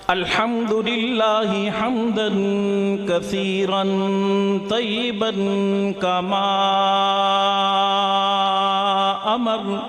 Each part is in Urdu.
الحمد لله حمدا كثيرا طيبا كما أمر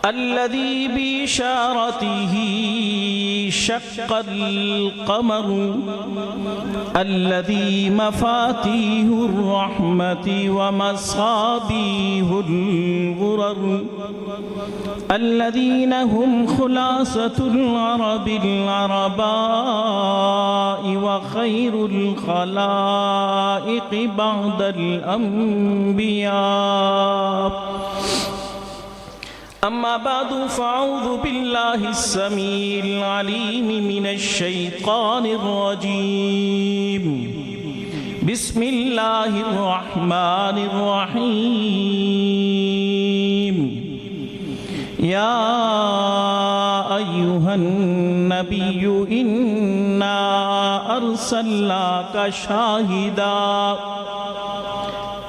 الذي بإشارته شق القمر الذي مفاتيح الرحمة ومصابيح الغرر الذين هم خلاصة العرب العرباء وخير الخلائق بعد الأنبياء. أما بعد فأعوذ بالله السميع العليم من الشيطان الرجيم. بسم الله الرحمن الرحيم. يا أيها النبي إنا أرسلناك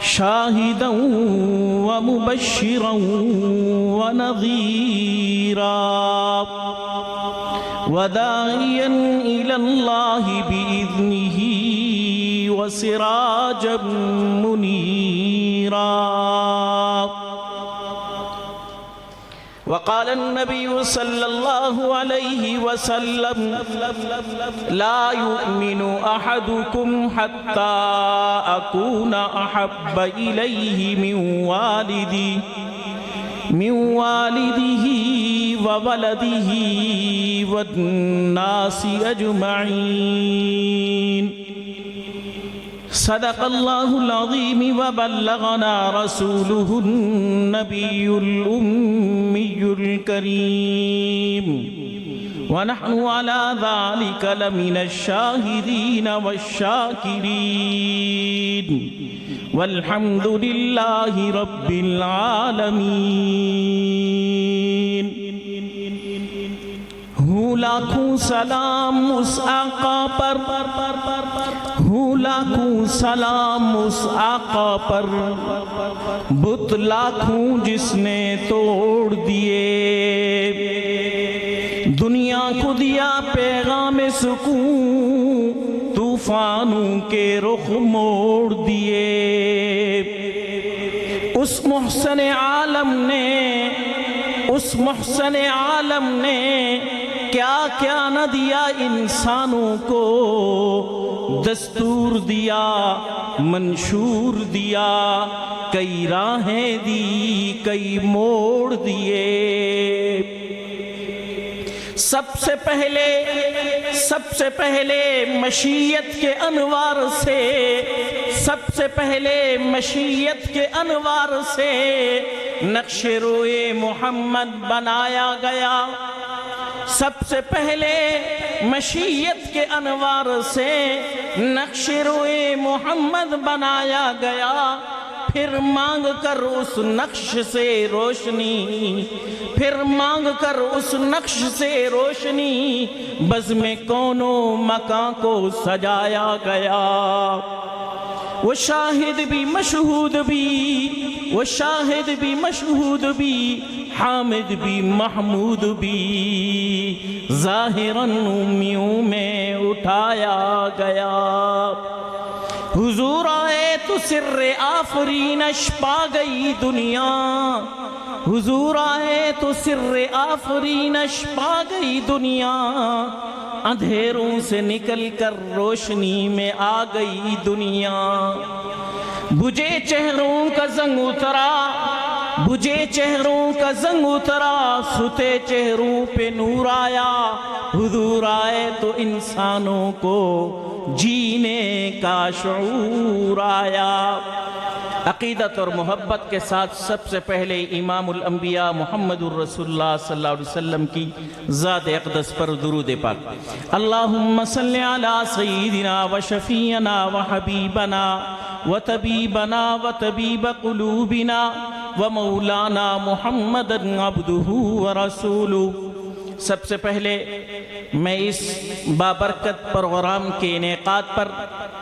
شاهدا ومبشرا ونذيرا وداعيا إلى الله بإذنه وسراجا منيرا. وقال النبي صلى الله عليه وسلم لا يؤمن أحدكم حتى أكون أحب إليه من والده وولده والناس أجمعين. صدق الله العظيم وبلغنا رسوله النبي الأمي الكريم ونحن على ذلك لمن الشاهدين والشاكرين والحمد لله رب العالمين. لاکھوں سلام اس آقا پر، لاکھوں سلام اس آقا پر، بت لاکھوں جس نے توڑ دیے، دنیا کو دیا پیغام سکون، طوفانوں کے رخ موڑ دیے. اس محسن عالم نے کیا کیا نہ دیا انسانوں کو، دستور دیا، منشور دیا، کئی راہیں دی، کئی موڑ دیے. سب سے پہلے مشیت کے انوار سے نقش روئے محمد بنایا گیا. سب سے پہلے مشیت کے انوار سے نقش روئے محمد بنایا گیا. پھر مانگ کر اس نقش سے روشنی بزم کونو مکان کو سجایا گیا. وہ شاہد بھی مشہود بھی حامد بھی محمود بھی ظاہراً امیوں میں اٹھایا گیا. حضور آئے تو سر آفرینش پا گئی دنیا، حضور آئے تو سر آفرینش پا گئی دنیا، اندھیروں سے نکل کر روشنی میں آ گئی دنیا. بجھے چہروں کا زنگ اترا، ستے چہروں پہ نور آیا. حضور آئے تو انسانوں کو جینے کا شعور آیا. عقیدت اور محبت کے ساتھ سب سے پہلے امام الانبیاء محمد الرسول اللہ صلی اللہ علیہ وسلم کی ذات اقدس پر درود پاک. اللہم صلی علی سیدنا و شفیعنا و حبیبنا و طبیبنا و طبیب قلوبنا و مولانا محمد عبدہ و رسولہ. سب سے پہلے میں اس بابرکت پروگرام کے انعقاد پر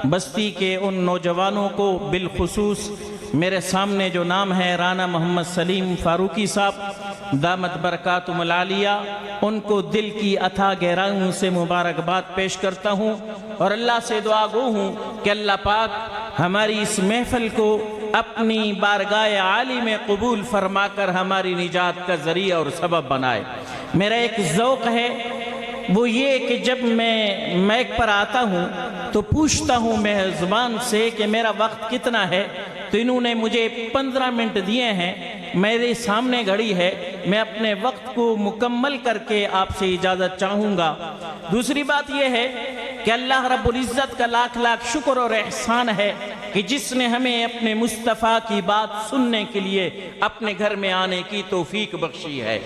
بستی کے ان نوجوانوں کو بالخصوص میرے سامنے جو نام ہے رانا محمد سلیم فاروقی صاحب دامت برکاتہم العالیہ، ان کو دل کی اتھا گہرائیوں سے مبارکباد پیش کرتا ہوں اور اللہ سے دعا گو ہوں کہ اللہ پاک ہماری اس محفل کو اپنی بارگاہ عالی میں قبول فرما کر ہماری نجات کا ذریعہ اور سبب بنائے۔ میرا ایک ذوق ہے، وہ یہ کہ جب میں مائک پر آتا ہوں تو پوچھتا ہوں میزبان سے کہ میرا وقت کتنا ہے، تو انہوں نے مجھے 15 منٹ دیے ہیں، میرے سامنے گھڑی ہے، میں اپنے وقت کو مکمل کر کے آپ سے اجازت چاہوں گا۔ دوسری بات یہ ہے کہ اللہ رب العزت کا لاکھ لاکھ شکر اور احسان ہے کہ جس نے ہمیں اپنے مصطفیٰ کی بات سننے کے لیے اپنے گھر میں آنے کی توفیق بخشی ہے۔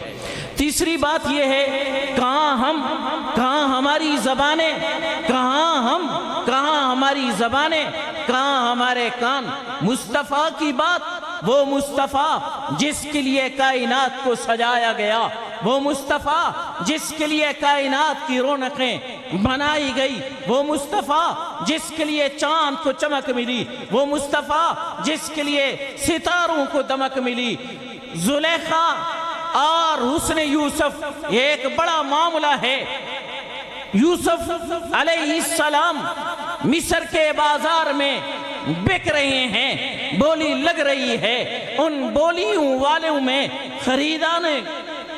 تیسری بات یہ ہے، کہاں ہماری زبانیں، کہاں ہماری زبانیں، کہاں ہمارے کان، مصطفیٰ کی بات، وہ مصطفیٰ جس کے لیے کائنات کو سجایا گیا، وہ مصطفیٰ جس کے لیے کائنات کی رونقیں بنائی گئی، وہ مصطفیٰ جس کے لیے چاند کو چمک ملی، وہ مصطفیٰ جس کے لیے ستاروں کو دمک ملی۔ زلیخا اور حسن یوسف یہ ایک بڑا معاملہ ہے۔ یوسف علیہ السلام مصر کے بازار میں بک رہے ہیں، بولی لگ رہی ہے، ان بولیوں والوں میں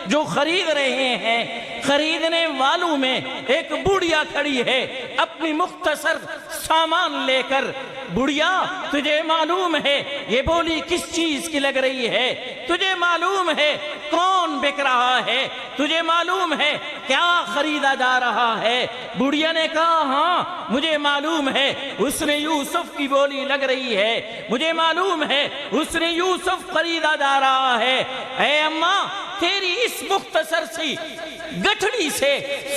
جو خرید رہے ہیں، خریدنے والوں میں ایک بوڑھیا کھڑی ہے اپنی مختصر سامان لے کر۔ بوڑھیا، تجھے معلوم ہے یہ بولی کس چیز کی لگ رہی ہے؟ تجھے معلوم ہے کون بک رہا ہے؟ تجھے معلوم ہے کیا خریدا جا رہا ہے؟ بوڑھیا نے کہا ہاں مجھے معلوم ہے، حسن یوسف کی بولی لگ رہی ہے، مجھے معلوم ہے حسن یوسف خریدا جا رہا ہے۔ اے اماں، تیری اس مختصر سی گٹھڑی سے،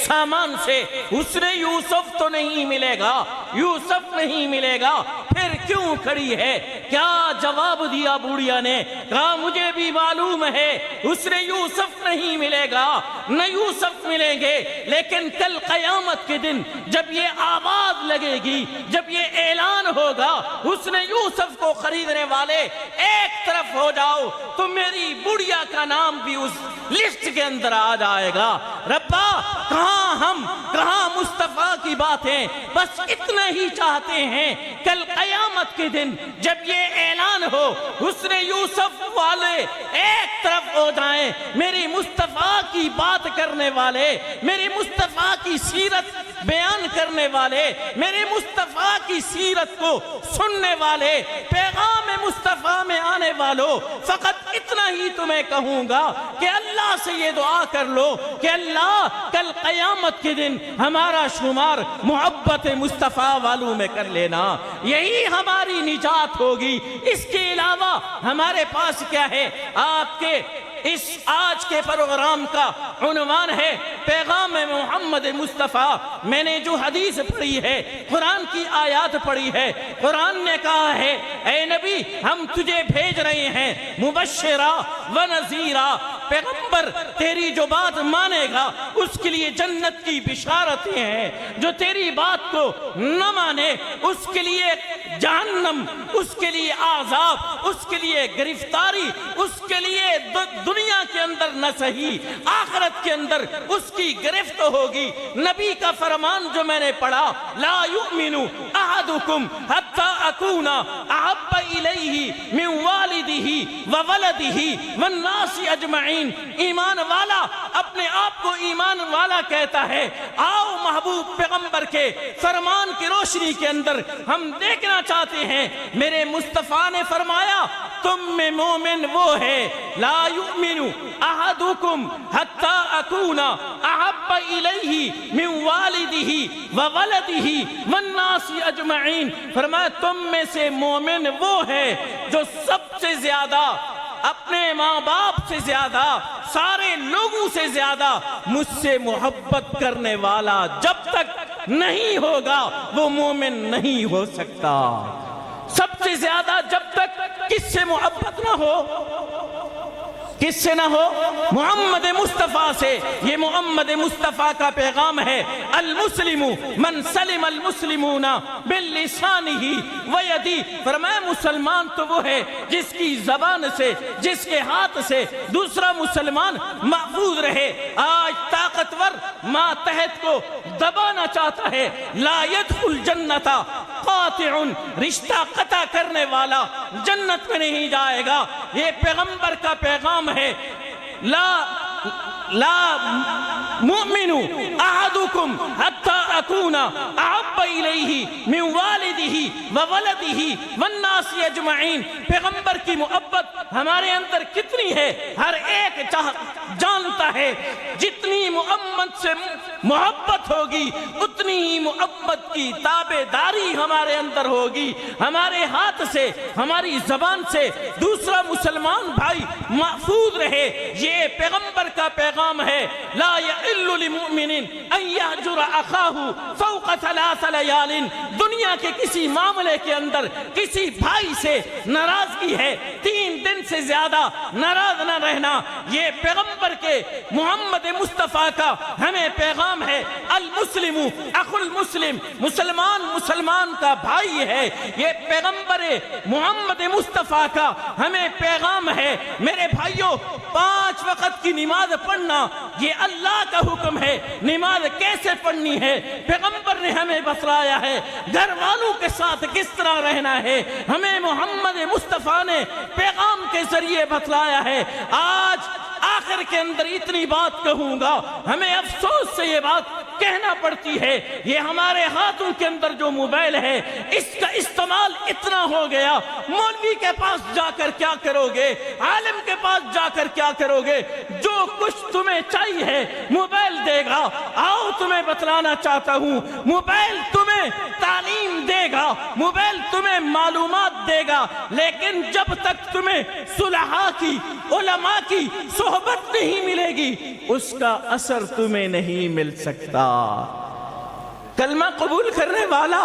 سامان سے حسن یوسف تو نہیں ملے گا، یوسف نہیں ملے گا، پھر کیوں کھڑی ہے؟ کیا جواب دیا بوڑھیا نے؟ کہا مجھے بھی معلوم ہے حسن یوسف نہیں ملے گا، نہ یوسف ملیں گے، لیکن کل قیامت کے دن جب یہ آواز لگے گی، جب یہ اعلان ہوگا حسن یوسف کو خریدنے والے ایک طرف ہو جاؤ، تو میری بوڑھیا کا نام بھی اس لسٹ کے اندر آ جائے گا۔ ربا، کہاں مصطفیٰ کی باتیں؟ بس اتنا ہی چاہتے ہیں کل قیامت کے دن جب یہ اعلان ہو حسن یوسف والے ایک طرف ہو جائیں، میری مصطفیٰ کی بات کرنے والے، میری مصطفیٰ کی سیرت بیان کرنے والے، میرے مصطفیٰ کی سیرت کو سننے والے، پیغام مصطفیٰ میں آنے والوں، فقط اتنا ہی تمہیں کہوں گا کہ اللہ سے یہ دعا کر لو کہ اللہ کل قیامت کے دن ہمارا شمار محبت مصطفیٰ والوں میں کر لینا، یہی ہماری نجات ہوگی۔ اس کے علاوہ ہمارے پاس کیا ہے؟ آپ کے اس آج کے پروگرام کا عنوان ہے پیغام محمد مصطفیٰ۔ میں نے جو حدیث پڑھی ہے، قرآن کی آیات پڑھی ہے، قرآن نے کہا ہے اے نبی ہم تجھے بھیج رہے ہیں مبشرہ و نذیرہ، پیغمبر تیری جو بات مانے گا اس کے لیے جنت کی بشارتیں ہیں، جو تیری بات کو نہ مانے اس کے لیے جہنم، اس کے لیے عذاب، اس کے لیے گرفتاری، اس کے لیے دنیا کے اندر نہ صحیح، آخرت کے اندر اس کی گرفت ہوگی۔ نبی کا فرمان جو میں نے پڑھا، لا یؤمن احدکم حتی اکون احب الیہ من والدہ وولدہ والناس اجمعین۔ ایمان والا اپنے آپ کو ایمان والا کہتا ہے۔ آؤ محبوب پیغمبر کے فرمان کی روشنی کے اندر ہم دیکھنا چاہتے ہیں، میرے مصطفیٰ نے فرمایا تم میں مومن وہ ہے، لا یؤمن احدکم حتی اکون احب الیہ من والدہ وولدہ والناس اجمعین۔ فرمایا تم میں سے مومن وہ ہے جو سب سے زیادہ، اپنے ماں باپ سے زیادہ، سارے لوگوں سے زیادہ مجھ سے محبت کرنے والا جب تک نہیں ہوگا وہ مومن نہیں ہو سکتا۔ سب سے زیادہ جب تک کس سے محبت نہ ہو؟ کس سے نہ ہو؟ محمد مصطفیٰ سے۔ یہ محمد مصطفیٰ کا پیغام ہے، المسلم من سلم المسلمون باللسانہ ویدی۔ فرمایا مسلمان تو وہ ہے جس کی زبان سے، جس کے ہاتھ سے دوسرا مسلمان محفوظ رہے۔ آج طاقتور ماتحت کو دبانا چاہتا ہے۔ لا يدخل جنت قاطع، رشتہ قطع کرنے والا جنت میں نہیں جائے گا۔ یہ پیغمبر کا پیغام ہے۔ لا مؤمن احدکم حتی اکون احب الیہ من والدہ وولدہ والناس اجمعین۔ پیغمبر کی محبت ہمارے اندر کتنی ہے ہر ایک جانتا ہے۔ جتنی محمد سے محبت ہوگی اتنی ہی محبت کی تابعداری ہمارے اندر ہوگی۔ ہمارے ہاتھ سے، ہماری زبان سے دوسرا مسلمان بھائی محفوظ رہے۔ یہ پیغمبر کا پیغام ہے۔ لا يحل لمؤمن ان يهجر اخاه فوق 3 لیال۔ دنیا کے کسی معاملے کے اندر کسی بھائی سے ناراضگی ہے، 3 دن سے زیادہ ناراض نہ رہنا۔ یہ پیغمبر کے محمد مصطفیٰ کا ہمیں پیغام ہے۔ المسلم اخو المسلم، مسلمان مسلمان کا بھائی ہے۔ یہ پیغمبر محمد مصطفیٰ کا ہمیں پیغام ہے۔ میرے بھائیوں، 5 وقت کی نماز پڑھنا یہ اللہ کا حکم ہے۔ نماز کیسے پڑھنی ہے پیغمبر نے ہمیں بتلایا ہے۔ گھر والوں کے ساتھ کس طرح رہنا ہے ہمیں محمد مصطفیٰ نے پیغام کے ذریعے بتلایا ہے۔ آج آخر کے اندر اتنی بات کہوں گا، ہمیں افسوس سے یہ بات کہنا پڑتی ہے، یہ ہمارے ہاتھوں کے اندر جو موبائل ہے اس کا استعمال اتنا ہو گیا۔ مولوی کے پاس جا کر کیا کرو گے، عالم کے پاس جا کر کیا کرو گے؟ جو کچھ تمہیں چاہیے موبائل دے گا۔ آؤ تمہیں بتلانا چاہتا ہوں، موبائل تمہیں تعلیم دے گا، موبائل تمہیں معلومات دے گا، لیکن جب تک تمہیں صلحاء کی، علماء کی صحبت نہیں ملے گی اس کا اثر تمہیں نہیں مل سکتا۔ کلمہ قبول کرنے والا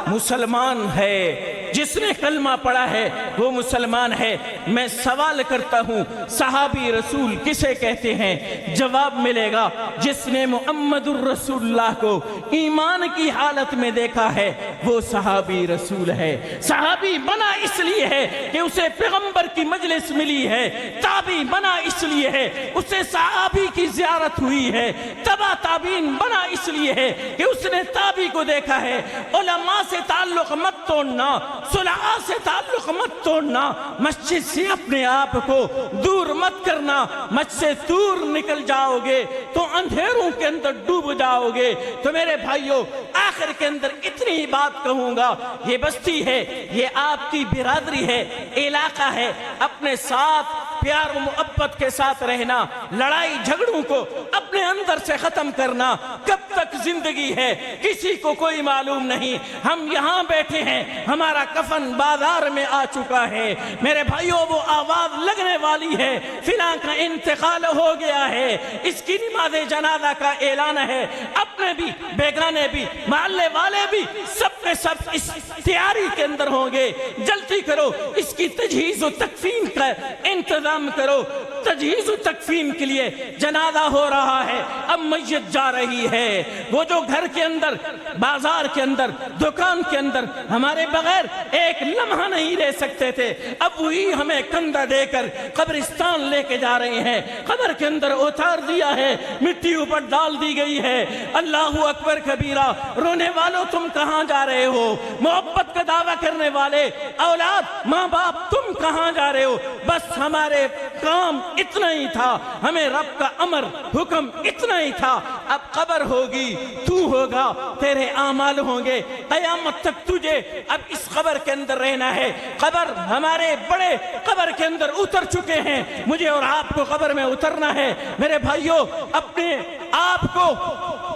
مسلمان ہے، جس نے کلمہ پڑھا ہے وہ مسلمان ہے۔ میں سوال کرتا ہوں، صحابی رسول کسے کہتے ہیں؟ جواب ملے گا جس نے محمد الرسول اللہ کو ایمان کی حالت میں دیکھا ہے وہ صحابی رسول ہے۔ صحابی بنا اس لیے ہے کہ اسے پیغمبر کی مجلس ملی ہے، تابعی بنا اس لیے ہے اسے صحابی کی زیارت ہوئی ہے، تبع تابعین بنا اس لیے ہے کہ اس نے تابعی کو دیکھا ہے۔ علماء سے تعلق مت توڑنا، صلحاء سے تعلق مت توڑنا، مسجد سے اپنے آپ کو دور مت کرنا۔ مسجد سے دور نکل جاؤ گے تو اندھیروں کے اندر ڈوب جاؤ گے۔ تو میرے بھائیوں، آخر کے اندر اتنی ہی بات کہوں گا، یہ بستی ہے، یہ آپ کی برادری ہے، علاقہ ہے، اپنے ساتھ پیار و محبت کے ساتھ رہنا، لڑائی جھگڑوں کو اپنے اندر سے ختم کرنا۔ کب تک زندگی ہے کسی کو کوئی معلوم نہیں۔ ہم یہاں بیٹھے ہیں، ہمارا کفن بازار میں آ چکا ہے۔ میرے بھائیوں، وہ آواز لگنے والی ہے، فلاں کا انتقال ہو گیا ہے، اس کی نماز جنازہ کا اعلان ہے۔ اپنے بھی، بیگانے بھی، محلے والے بھی، سب کے سب اس تیاری کے اندر ہوں گے۔ جلدی کرو، اس کی تجہیز و تکفین کا انتظام کرو۔ تجہیز و تکفین کے لیے جنازہ ہو رہا ہے، اب میت جا رہی ہے۔ وہ جو گھر کے اندر، بازار کے اندر، دکان کے اندر ہمارے بغیر ایک لمحہ نہیں رہ سکتے تھے، اب وہی ہمیں کندھا دے کر قبرستان لے کے جا رہے ہیں۔ قبر کے اندر اتار دیا ہے، مٹی اوپر ڈال دی گئی ہے۔ اللہ اکبر کبیرہ۔ رونے والوں تم کہاں جا رہے ہو؟ محبت کا دعویٰ کرنے والے اولاد، ماں باپ تم کہاں جا رہے ہو؟ بس ہمارے کام اتنا ہی تھا، ہمیں رب کا امر حکم اتنا ہی تھا۔ اب قبر ہوگی، تو ہوگا، تیرے اعمال ہوں گے، قیامت تک تجھے اب اس قبر کے اندر رہنا ہے۔ قبر، ہمارے بڑے قبر کے اندر اتر چکے ہیں، مجھے اور آپ کو قبر میں اترنا ہے۔ میرے بھائیوں، اپنے آپ کو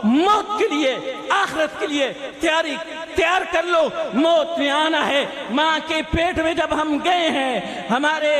موت کے لیے، آخرت کے لیے تیار کر لو۔ موت میں آنا ہے۔ ماں کے پیٹ میں جب ہم گئے ہیں، ہمارے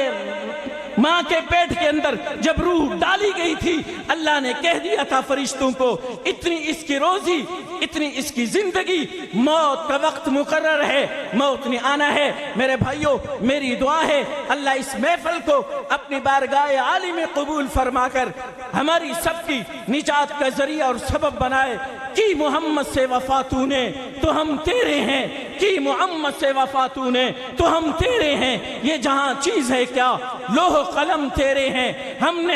ماں کے پیٹ کے اندر جب روح ڈالی گئی تھی اللہ نے کہہ دیا تھا فرشتوں کو اتنی اس کی روزی اتنی اس کی زندگی، موت کا وقت مقرر ہے، موت نے آنا ہے۔ میرے بھائیوں میری دعا ہے اللہ اس محفل کو اپنی بارگاہ عالی میں قبول فرما کر ہماری سب کی نجات کا ذریعہ اور سبب بنائے۔ کی محمد سے وفا تو نے تو ہم تیرے ہیں، کی محمد سے وفا تو نے تو ہم تیرے ہیں، یہ جہاں چیز ہے کیا لوح و قلم تیرے ہیں۔ ہم نے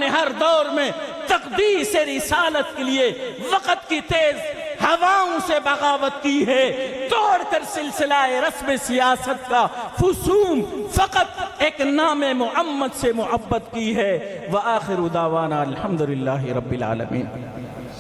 ہر دور میں تقدیس رسالت کے لیے وقت کی تیز ہواؤں سے بغاوت کی ہے، توڑ کر سلسلہ رسم سیاست کا فسوم فقط ایک نام محمد سے محبت کی ہے۔ وآخر دعوانا الحمدللہ رب العالمین۔